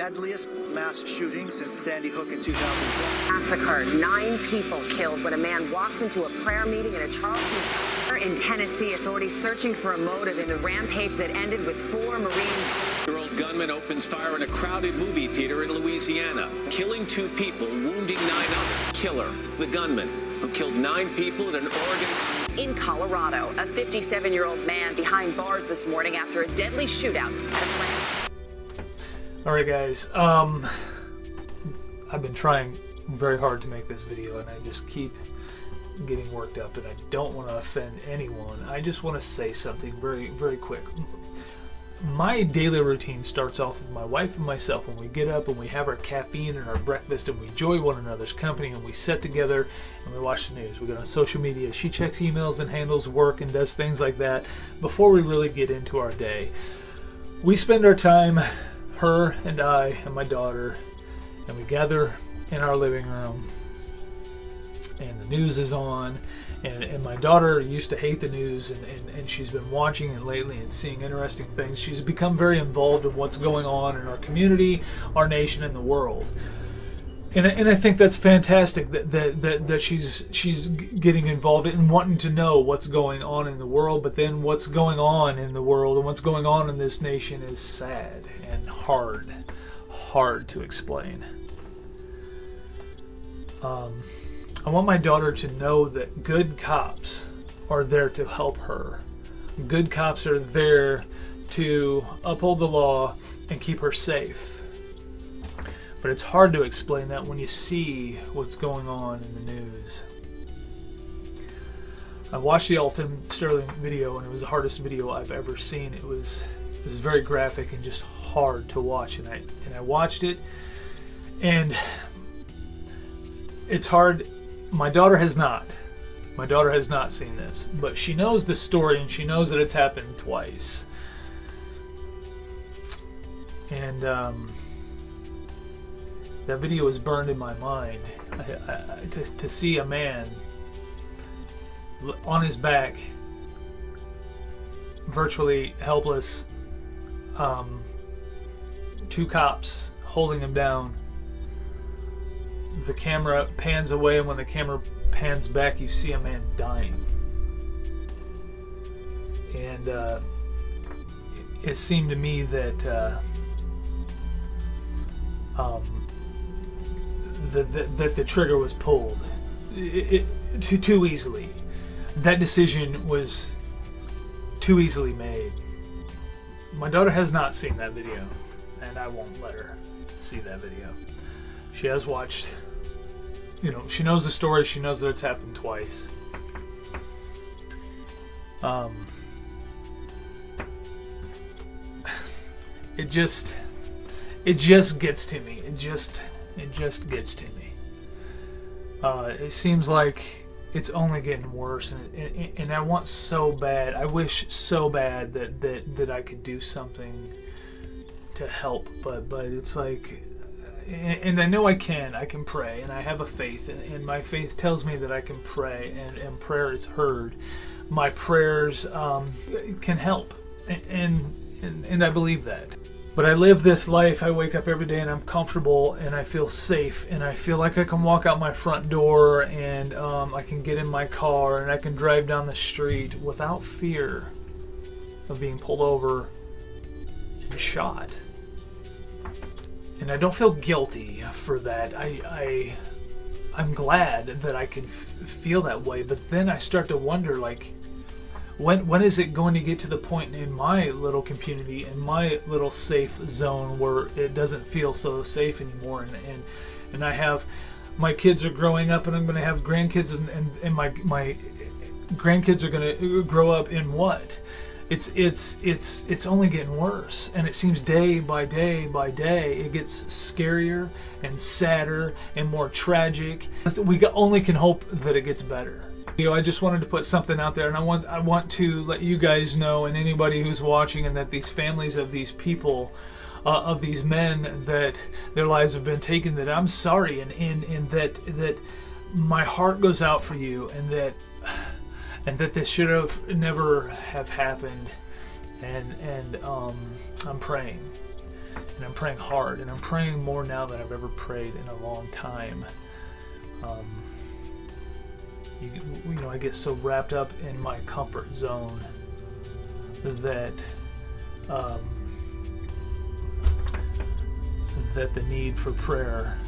deadliest mass shooting since Sandy Hook in 2012. Massacre. 9 people killed when a man walks into a prayer meeting in a Charleston. In Tennessee, authorities searching for a motive in the rampage that ended with 4 Marines. Year-old gunman opens fire in a crowded movie theater in Louisiana, killing 2 people, wounding 9 others. Killer, the gunman, who killed 9 people in an Oregon. In Colorado, a 57-year-old man behind bars this morning after a deadly shootout at a plant. Alright guys, I've been trying very hard to make this video and I just keep getting worked up and I don't want to offend anyone. I just want to say something very, very quick. My daily routine starts off with my wife and myself when we get up and we have our caffeine and our breakfast and we enjoy one another's company and we sit together and we watch the news. We go on social media. She checks emails and handles work and does things like that before we really get into our day. We spend our time, her and I and my daughter, and we gather in our living room and the news is on. And my daughter used to hate the news, and she's been watching it lately and seeing interesting things. She's become very involved in what's going on in our community, our nation, and the world. And I think that's fantastic that she's getting involved in wanting to know what's going on in the world. But then what's going on in the world and what's going on in this nation is sad and hard to explain. I want my daughter to know that good cops are there to help her. Good cops are there to uphold the law and keep her safe. But it's hard to explain that when you see what's going on in the news. I watched the Alton Sterling video and it was the hardest video I've ever seen. It was very graphic and just hard to watch, and I watched it and it's hard. My daughter has not seen this, but she knows the story and she knows that it's happened twice. And that video was burned in my mind. To see a man on his back, virtually helpless, 2 cops holding him down. The camera pans away, and when the camera pans back, you see a man dying. And it seemed to me that that the trigger was pulled too easily. That decision was too easily made. My daughter has not seen that video, and I won't let her see that video. She has watched. You know, she knows the story. She knows that it's happened twice. It just gets to me. It just gets to me. It seems like it's only getting worse, and I want so bad. I wish so bad that I could do something to help, but it's like. And I know I can pray, and I have a faith, and my faith tells me that I can pray, and prayer is heard. My prayers can help, and I believe that. But I live this life. I wake up every day and I'm comfortable and I feel safe, and I feel like I can walk out my front door and I can get in my car and I can drive down the street without fear of being pulled over and shot. And I don't feel guilty for that. I'm glad that I can feel that way, but then I start to wonder, like, when is it going to get to the point in my little community, in my little safe zone, where it doesn't feel so safe anymore? And I have, my kids are growing up, and I'm going to have grandkids, and my grandkids are going to grow up in what? It's only getting worse, and it seems day by day by day it gets scarier and sadder and more tragic. We only can hope that it gets better. You know, I just wanted to put something out there, and I want to let you guys know, and anybody who's watching, and that these families of these people, of these men that their lives have been taken, that I'm sorry, and that my heart goes out for you, and that this should have never have happened, and I'm praying. and I'm praying hard, and I'm praying more now than I've ever prayed in a long time. You know, I get so wrapped up in my comfort zone that that the need for prayer,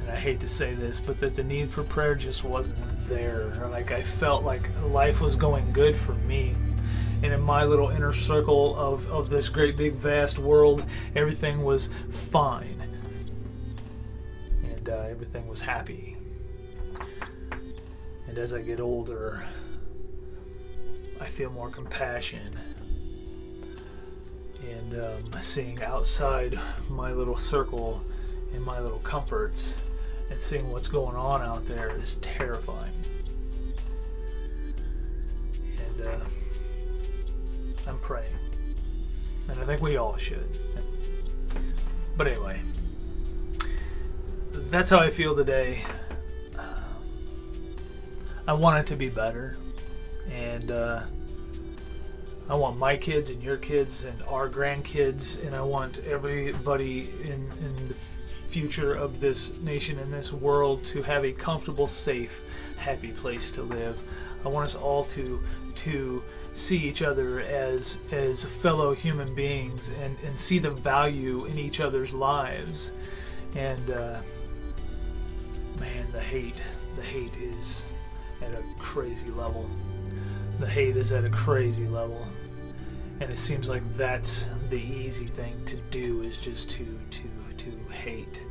and I hate to say this, but that the need for prayer just wasn't there. Like, I felt like life was going good for me, and in my little inner circle of this great big vast world, everything was fine, and everything was happy. And as I get older, I feel more compassion, and seeing outside my little circle and my little comforts and seeing what's going on out there is terrifying. And I'm praying, and I think we all should. But anyway, that's how I feel today. I want it to be better, and I want my kids and your kids and our grandkids, and I want everybody in the future of this nation and this world to have a comfortable, safe, happy place to live. I want us all to see each other as fellow human beings, and see the value in each other's lives. And man, the hate is at a crazy level. The hate is at a crazy level, and it seems like that's the easy thing to do, is just to hate,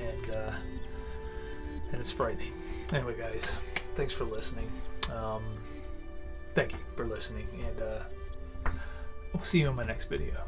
and it's frightening. Anyway, guys, thanks for listening. Thank you for listening, and we'll see you in my next video.